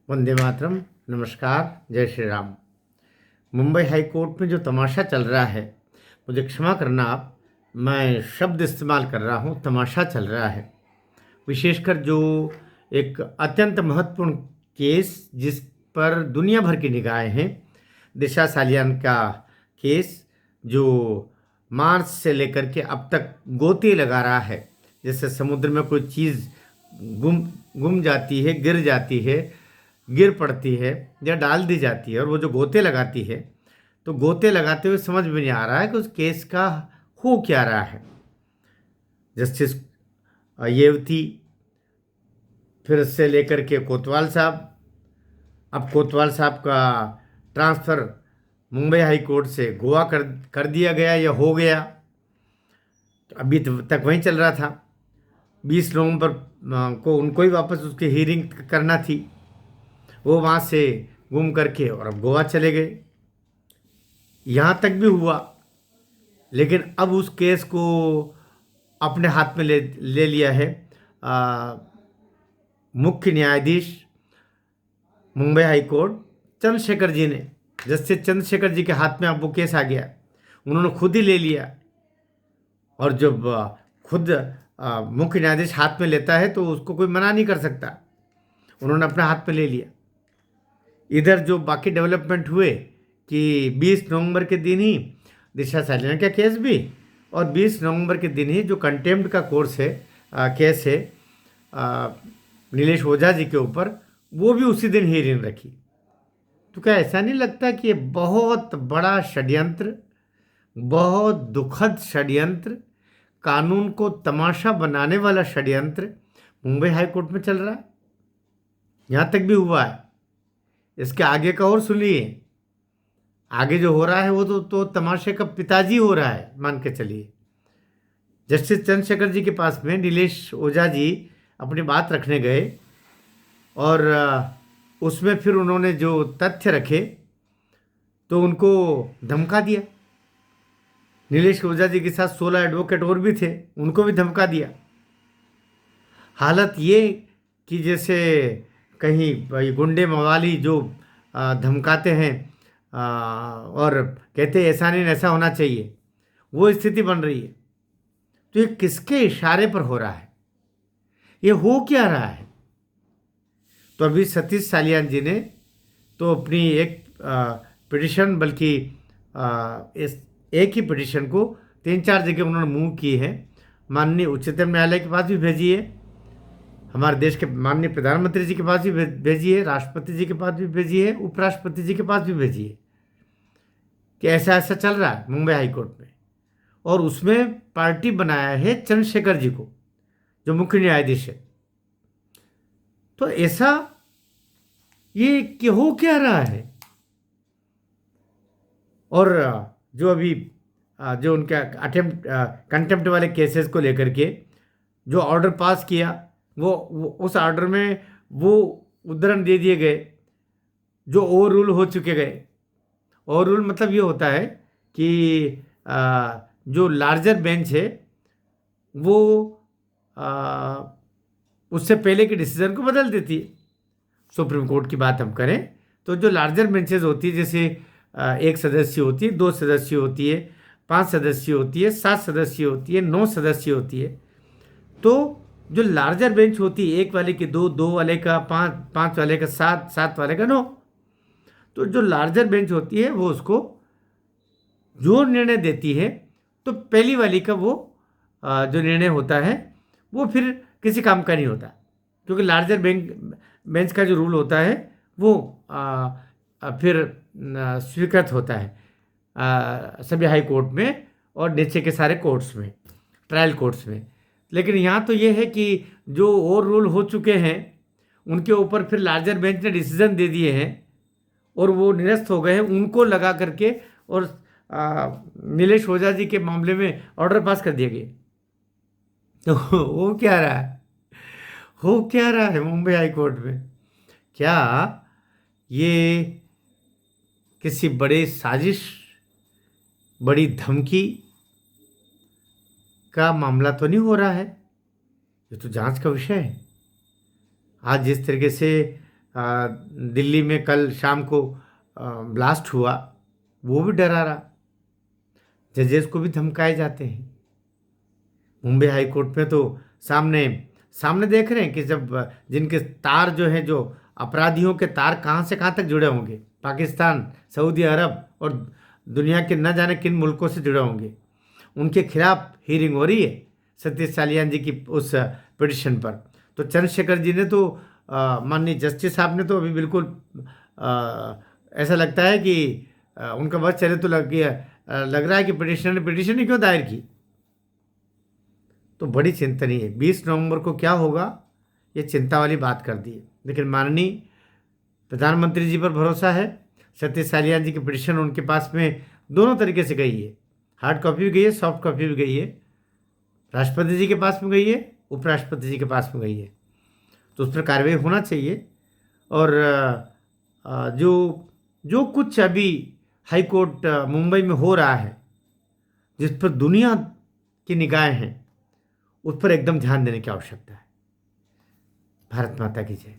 वंदे मातरम। नमस्कार। जय Shri Ram. Mumbai high court में जो तमाशा चल रहा है, मुझे क्षमा करना आप, मैं शब्द इस्तेमाल कर रहा हूँ, तमाशा चल रहा है। विशेषकर जो एक अत्यंत महत्वपूर्ण केस जिस पर दुनिया भर की निगाहें हैं, दिशा सालियान का केस, जो मार्च से लेकर के अब तक गोते लगा रहा है। जैसे समुद्र में कोई चीज़ गुम गुम जाती है, गिर जाती है, गिर पड़ती है या डाल दी जाती है, और वो जो गोते लगाती है, तो गोते लगाते हुए समझ में नहीं आ रहा है कि उस केस का हो क्या रहा है। जस्टिस येवती, फिर से लेकर के कोतवाल साहब, अब कोतवाल साहब का ट्रांसफ़र मुंबई हाई कोर्ट से गोवा कर दिया गया या हो गया, तो अभी तक वहीं चल रहा था। 20 नवंबर को उनको ही वापस उसकी हियरिंग करना थी। वो वहाँ से घूम करके और अब गोवा चले गए। यहाँ तक भी हुआ, लेकिन अब उस केस को अपने हाथ में ले ले लिया है आ, मुख्य न्यायाधीश मुंबई हाई कोर्ट चंद्रशेखर जी ने। जस्टिस चंद्रशेखर जी के हाथ में अब वो केस आ गया, उन्होंने खुद ही ले लिया। और जब खुद मुख्य न्यायाधीश हाथ में लेता है तो उसको कोई मना नहीं कर सकता। उन्होंने अपने हाथ में ले लिया। इधर जो बाकी डेवलपमेंट हुए कि 20 नवंबर के दिन ही दिशा सालियान का केस भी, और 20 नवंबर के दिन ही जो कंटेम्प्ट का केस है आ, नीलेश ओझा जी के ऊपर, वो भी उसी दिन हियरिंग रखी। तो क्या ऐसा नहीं लगता कि ये बहुत बड़ा षड्यंत्र, बहुत दुखद षड्यंत्र, कानून को तमाशा बनाने वाला षड्यंत्र मुंबई हाई कोर्ट में चल रहा है? यहाँ तक भी हुआ है। इसके आगे का और सुनिए। आगे जो हो रहा है वो तो तमाशे का पिताजी हो रहा है, मान के चलिए। जस्टिस चंद्रशेखर जी के पास में नीलेश ओझा जी अपनी बात रखने गए, और उसमें फिर उन्होंने जो तथ्य रखे तो उनको धमका दिया। नीलेश ओझा जी के साथ 16 एडवोकेट और भी थे, उनको भी धमका दिया। हालत ये कि जैसे कहीं भाई गुंडे मवाली जो धमकाते हैं और कहते हैं ऐसा नहीं ऐसा होना चाहिए, वो स्थिति बन रही है। तो ये किसके इशारे पर हो रहा है? ये हो क्या रहा है? तो अभी सतीश सालियान जी ने तो अपनी एक पिटिशन, बल्कि इस एक ही पिटिशन को 3-4 जगह उन्होंने मूव की है। माननीय उच्चतम न्यायालय के पास भी भेजी है, हमारे देश के माननीय प्रधानमंत्री जी के पास भी भेजी है, राष्ट्रपति जी के पास भी भेजी है, उपराष्ट्रपति जी के पास भी भेजी है कि ऐसा ऐसा चल रहा है मुंबई हाई कोर्ट में। और उसमें पार्टी बनाया है चंद्रशेखर जी को, जो मुख्य न्यायाधीश है। तो ऐसा ये कि हो क्या रहा है? और जो अभी जो उनका कंटेम्प्ट वाले केसेस को लेकर के जो ऑर्डर पास किया, वो उस ऑर्डर में वो उद्धरण दे दिए गए जो ओवर रूल हो चुके गए। ओवर रूल मतलब ये होता है कि जो लार्जर बेंच है वो उससे पहले के डिसीजन को बदल देती है। सुप्रीम कोर्ट की बात हम करें तो जो लार्जर बेंचेस होती है, जैसे 1 सदस्य होती है, 2 सदस्य होती है, 5 सदस्य होती है, 7 सदस्य होती है, 9 सदस्य होती है। तो जो लार्जर बेंच होती है, 1 वाले की 2, 2 वाले का 5, 5 वाले का 7, 7 वाले का 9, तो जो लार्जर बेंच होती है वो उसको जो निर्णय देती है, तो पहली वाली का वो जो निर्णय होता है वो फिर किसी काम का नहीं होता, क्योंकि लार्जर बेंच का जो रूल होता है वो फिर स्वीकृत होता है सभी हाई कोर्ट में और नीचे के सारे कोर्ट्स में, ट्रायल कोर्ट्स में। लेकिन यहाँ तो ये है कि जो ओवर रूल हो चुके हैं उनके ऊपर फिर लार्जर बेंच ने डिसीजन दे दिए हैं और वो निरस्त हो गए हैं, उनको लगा करके और नीलेश ओझा जी के मामले में ऑर्डर पास कर दिए गए। तो वो क्या रहा है, हो क्या रहा है मुंबई हाई कोर्ट में? क्या ये किसी बड़े साजिश, बड़ी धमकी का मामला तो नहीं हो रहा है? ये तो जांच का विषय है। आज जिस तरीके से दिल्ली में कल शाम को ब्लास्ट हुआ, वो भी डरा रहा। जजेस को भी धमकाए जाते हैं। मुंबई हाई कोर्ट में तो सामने सामने देख रहे हैं कि जब जिनके तार जो है, जो अपराधियों के तार कहाँ से कहाँ तक जुड़े होंगे, पाकिस्तान, सऊदी अरब और दुनिया के न जाने किन मुल्कों से जुड़े होंगे, उनके खिलाफ हियरिंग हो रही है सतीश सालियान जी की उस पिटिशन पर। तो चंद्रशेखर जी ने तो माननीय जस्टिस साहब ने तो अभी बिल्कुल ऐसा लगता है कि उनका बस चले तो लग रहा है कि पिटिशनर ने पिटिशन ही क्यों दायर की। तो बड़ी चिंता नहीं है 20 नवंबर को क्या होगा, ये चिंता वाली बात कर दी है। लेकिन माननीय प्रधानमंत्री जी पर भरोसा है। सतीश सालियान जी की पिटिशन उनके पास में दोनों तरीके से गई है, हार्ड कॉपी भी गई है, सॉफ्ट कॉपी भी गई है, राष्ट्रपति जी के पास में गई है, उपराष्ट्रपति जी के पास में गई है। तो उस पर कार्रवाई होना चाहिए। और जो जो कुछ अभी हाई कोर्ट मुंबई में हो रहा है, जिस पर दुनिया की निगाहें हैं, उस पर एकदम ध्यान देने की आवश्यकता है। भारत माता की जय।